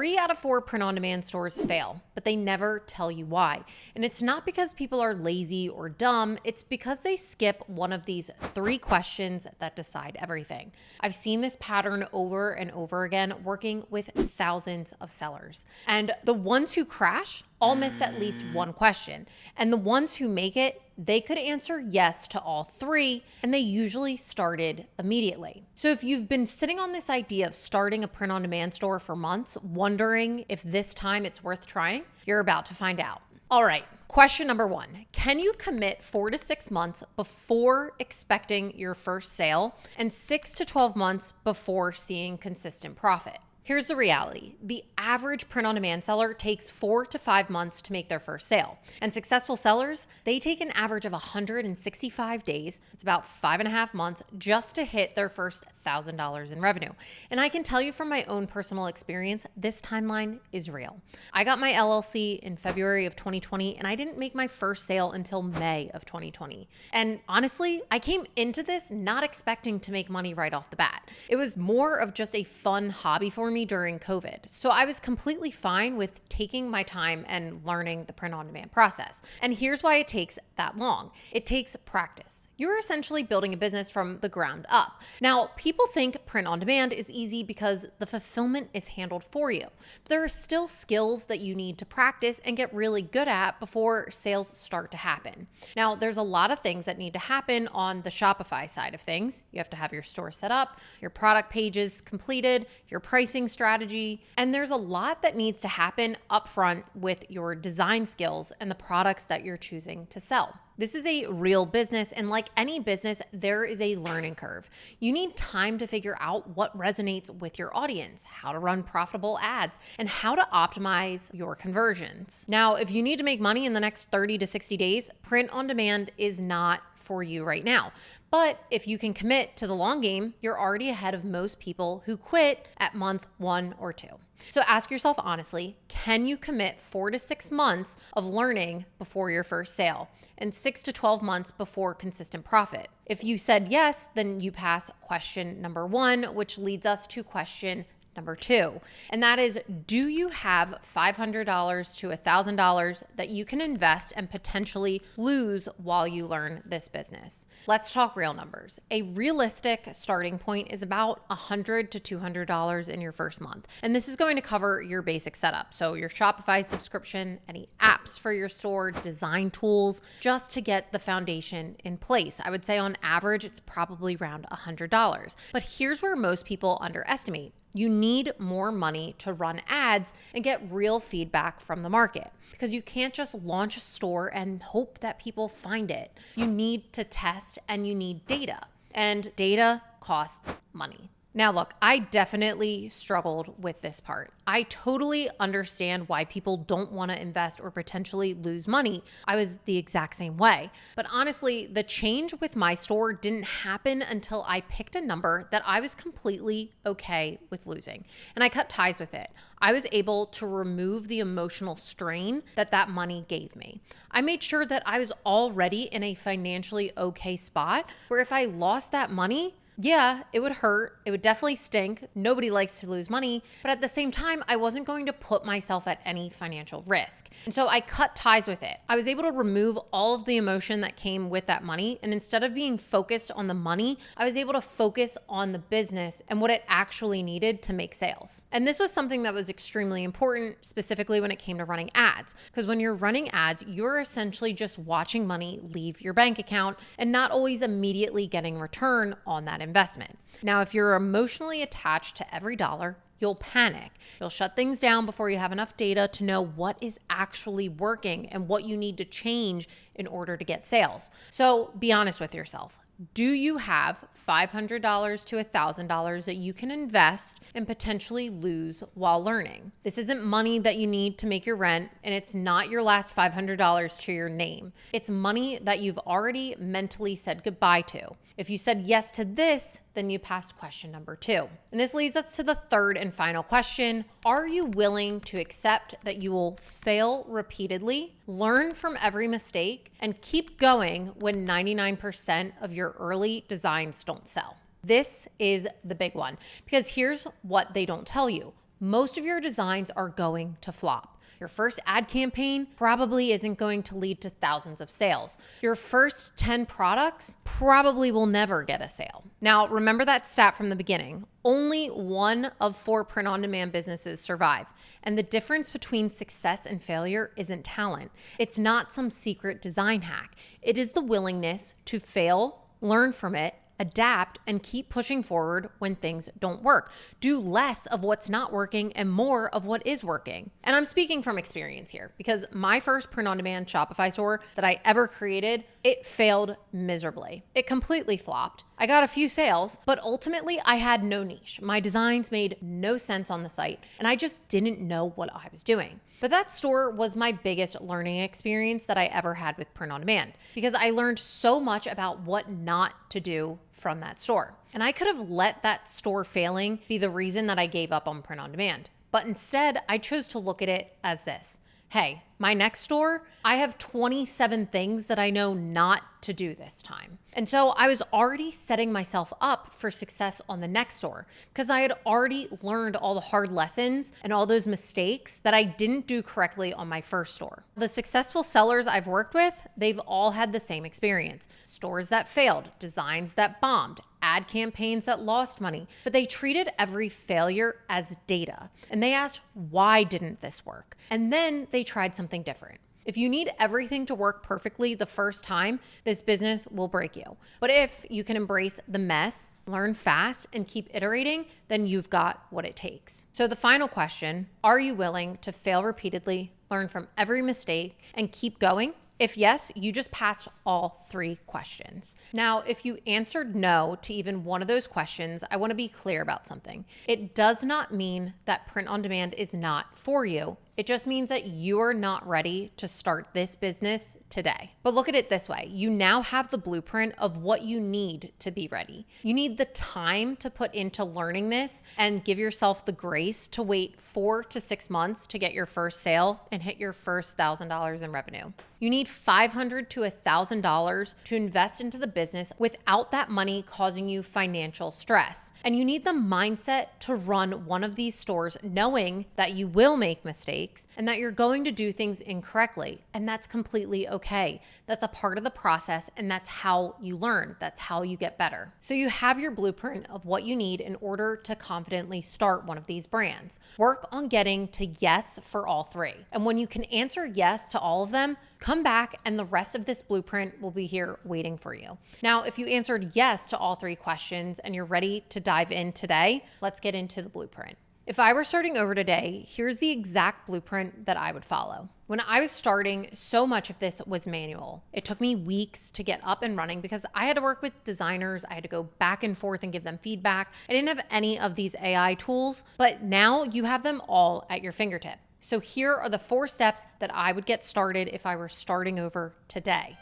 3 out of 4 print-on-demand stores fail, but they never tell you why. And it's not because people are lazy or dumb, it's because they skip one of these 3 questions that decide everything. I've seen this pattern over and over again working with thousands of sellers. And the ones who crash all missed at least one question. And the ones who make it, they could answer yes to all 3, and they usually started immediately. So if you've been sitting on this idea of starting a print-on-demand store for months, wondering if this time it's worth trying, you're about to find out. All right, question number 1. Can you commit 4 to 6 months before expecting your first sale and 6 to 12 months before seeing consistent profit? Here's the reality. The average print-on-demand seller takes 4 to 5 months to make their first sale. And successful sellers, they take an average of 165 days, it's about 5.5 months, just to hit their first $1,000 in revenue. And I can tell you from my own personal experience, this timeline is real. I got my LLC in February of 2020, and I didn't make my first sale until May of 2020. And honestly, I came into this not expecting to make money right off the bat. It was more of just a fun hobby for me during COVID. So I was completely fine with taking my time and learning the print-on-demand process. And here's why it takes that long. It takes practice. You're essentially building a business from the ground up. Now, people think print-on-demand is easy because the fulfillment is handled for you. But there are still skills that you need to practice and get really good at before sales start to happen. Now, there's a lot of things that need to happen on the Shopify side of things. You have to have your store set up, your product pages completed, your pricing strategy, and there's a lot that needs to happen upfront with your design skills and the products that you're choosing to sell. This is a real business, and like any business, there is a learning curve. You need time to figure out what resonates with your audience, how to run profitable ads, and how to optimize your conversions. Now, if you need to make money in the next 30 to 60 days, print on demand is not for you right now. But if you can commit to the long game, you're already ahead of most people who quit at month 1 or 2. So ask yourself honestly, can you commit 4 to 6 months of learning before your first sale and 6 to 12 months before consistent profit? If you said yes, then you pass question number 1, which leads us to question number 2, and that is, do you have $500 to $1,000 that you can invest and potentially lose while you learn this business? Let's talk real numbers. A realistic starting point is about $100 to $200 in your first month, and this is going to cover your basic setup. So your Shopify subscription, any apps for your store, design tools, just to get the foundation in place. I would say on average, it's probably around $100. But here's where most people underestimate. You need more money to run ads and get real feedback from the market, because you can't just launch a store and hope that people find it. You need to test and you need data, and data costs money. Now, look, I definitely struggled with this part. I totally understand why people don't want to invest or potentially lose money. I was the exact same way. But honestly, the change with my store didn't happen until I picked a number that I was completely okay with losing. And I cut ties with it. I was able to remove the emotional strain that money gave me. I made sure that I was already in a financially okay spot where if I lost that money, yeah, it would hurt. It would definitely stink. Nobody likes to lose money. But at the same time, I wasn't going to put myself at any financial risk. And so I cut ties with it. I was able to remove all of the emotion that came with that money. And instead of being focused on the money, I was able to focus on the business and what it actually needed to make sales. And this was something that was extremely important, specifically when it came to running ads. Because when you're running ads, you're essentially just watching money leave your bank account and not always immediately getting return on that investment. Now, if you're emotionally attached to every dollar, you'll panic. You'll shut things down before you have enough data to know what is actually working and what you need to change in order to get sales. So be honest with yourself. Do you have $500 to $1,000 that you can invest and potentially lose while learning? This isn't money that you need to make your rent, and it's not your last $500 to your name. It's money that you've already mentally said goodbye to. If you said yes to this, then you passed question number 2. And this leads us to the third and final question. Are you willing to accept that you will fail repeatedly, learn from every mistake, and keep going when 99% of your early designs don't sell? This is the big one, because here's what they don't tell you. most of your designs are going to flop. Your first ad campaign probably isn't going to lead to thousands of sales. Your first 10 products probably will never get a sale. Now, remember that stat from the beginning. Only 1 of 4 print-on-demand businesses survive. And the difference between success and failure isn't talent. It's not some secret design hack. It is the willingness to fail, learn from it, adapt, and keep pushing forward when things don't work. Do less of what's not working and more of what is working. And I'm speaking from experience here because my first print-on-demand Shopify store that I ever created, it failed miserably. It completely flopped. I got a few sales, but ultimately I had no niche. My designs made no sense on the site, and I just didn't know what I was doing. But that store was my biggest learning experience that I ever had with print on demand because I learned so much about what not to do from that store. And I could have let that store failing be the reason that I gave up on print on demand. But instead, I chose to look at it as this. Hey, my next store, I have 27 things that I know not to do this time. And so I was already setting myself up for success on the next store because I had already learned all the hard lessons and all those mistakes that I didn't do correctly on my first store. The successful sellers I've worked with, they've all had the same experience. Stores that failed, designs that bombed, ad campaigns that lost money, but they treated every failure as data. And they asked, why didn't this work? And then they tried something different. If you need everything to work perfectly the first time, this business will break you. But if you can embrace the mess, learn fast, and keep iterating, then you've got what it takes. So the final question, are you willing to fail repeatedly, learn from every mistake, and keep going? If yes, you just passed all 3 questions. Now, if you answered no to even one of those questions, I want to be clear about something. It does not mean that print on demand is not for you. It just means that you're not ready to start this business today. But look at it this way. You now have the blueprint of what you need to be ready. You need the time to put into learning this and give yourself the grace to wait 4 to 6 months to get your first sale and hit your first $1,000 in revenue. You need $500 to $1,000 to invest into the business without that money causing you financial stress. And you need the mindset to run one of these stores knowing that you will make mistakes and that you're going to do things incorrectly. And that's completely okay. That's a part of the process, and that's how you learn. That's how you get better. So you have your blueprint of what you need in order to confidently start one of these brands. Work on getting to yes for all 3. And when you can answer yes to all of them, come back and the rest of this blueprint will be here waiting for you. Now, if you answered yes to all 3 questions and you're ready to dive in today, let's get into the blueprint. If I were starting over today, here's the exact blueprint that I would follow. When I was starting, so much of this was manual. It took me weeks to get up and running because I had to work with designers. I had to go back and forth and give them feedback. I didn't have any of these AI tools, but now you have them all at your fingertip. So here are the 4 steps that I would get started if I were starting over today.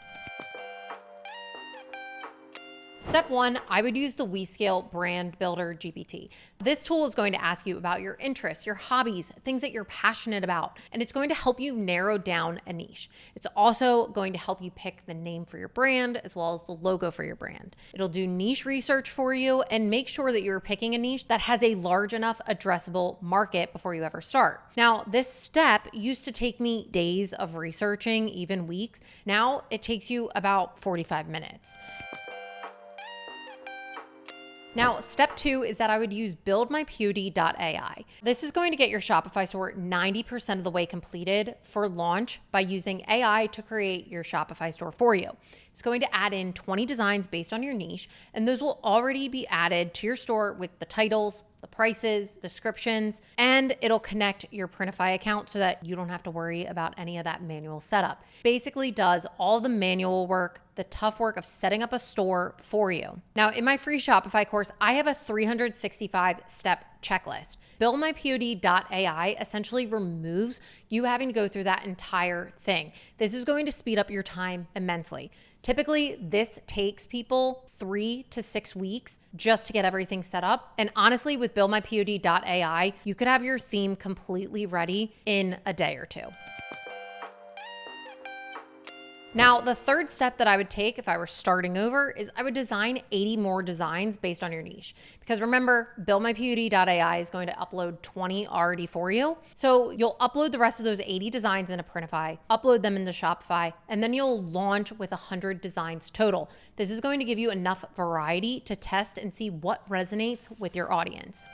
Step 1, I would use the WeScale Brand Builder GPT. This tool is going to ask you about your interests, your hobbies, things that you're passionate about, and it's going to help you narrow down a niche. It's also going to help you pick the name for your brand as well as the logo for your brand. It'll do niche research for you and make sure that you're picking a niche that has a large enough addressable market before you ever start. Now, this step used to take me days of researching, even weeks. Now it takes you about 45 minutes. Now, step 2 is that I would use buildmypod.ai. This is going to get your Shopify store 90% of the way completed for launch by using AI to create your Shopify store for you. It's going to add in 20 designs based on your niche, and those will already be added to your store with the titles, the prices, descriptions, and it'll connect your Printify account so that you don't have to worry about any of that manual setup. Basically does all the manual work, the tough work of setting up a store for you. Now, in my free Shopify course, I have a 365-step checklist. BuildMyPod.ai essentially removes you having to go through that entire thing. This is going to speed up your time immensely. Typically, this takes people 3 to 6 weeks just to get everything set up. And honestly, with BuildMyPod.ai, you could have your theme completely ready in a day or 2. Now, the third step that I would take if I were starting over is I would design 80 more designs based on your niche. Because remember, buildmypud.ai is going to upload 20 already for you. So you'll upload the rest of those 80 designs into Printify, upload them into Shopify, and then you'll launch with 100 designs total. This is going to give you enough variety to test and see what resonates with your audience.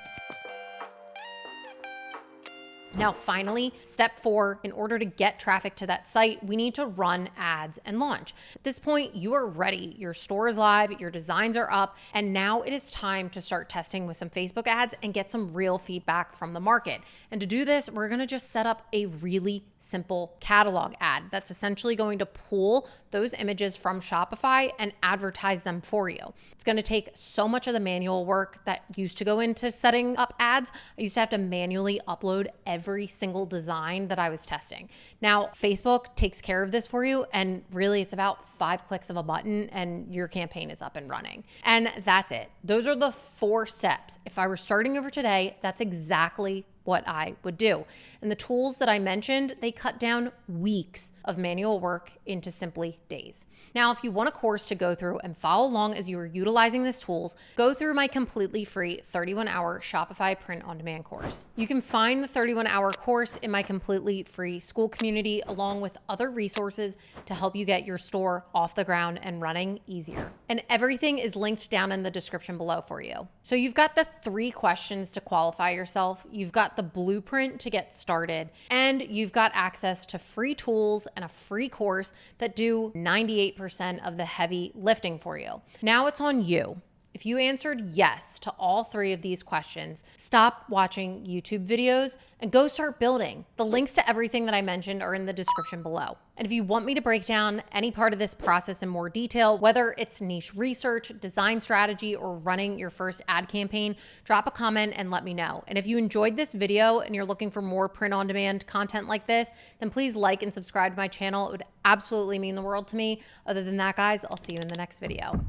Now, finally, step 4, in order to get traffic to that site, we need to run ads and launch. At this point, you are ready. Your store is live, your designs are up, and now it is time to start testing with some Facebook ads and get some real feedback from the market. And to do this, we're going to just set up a really simple catalog ad that's essentially going to pull those images from Shopify and advertise them for you. It's going to take so much of the manual work that used to go into setting up ads. I used to have to manually upload every single design that I was testing. Now, Facebook takes care of this for you, and really it's about 5 clicks of a button and your campaign is up and running. And that's it. Those are the 4 steps. If I were starting over today, that's exactly what I would do. And the tools that I mentioned, they cut down weeks of manual work into simply days. Now, if you want a course to go through and follow along as you are utilizing these tools, go through my completely free 31-hour Shopify print on demand course. You can find the 31-hour course in my completely free school community, along with other resources to help you get your store off the ground and running easier. And everything is linked down in the description below for you. So you've got the 3 questions to qualify yourself, you've got the blueprint to get started, and you've got access to free tools and a free course that do 98% of the heavy lifting for you. Now it's on you. If you answered yes to all 3 of these questions, stop watching YouTube videos and go start building. The links to everything that I mentioned are in the description below. And if you want me to break down any part of this process in more detail, whether it's niche research, design strategy, or running your first ad campaign, drop a comment and let me know. And if you enjoyed this video and you're looking for more print-on-demand content like this, then please like and subscribe to my channel. It would absolutely mean the world to me. Other than that, guys, I'll see you in the next video.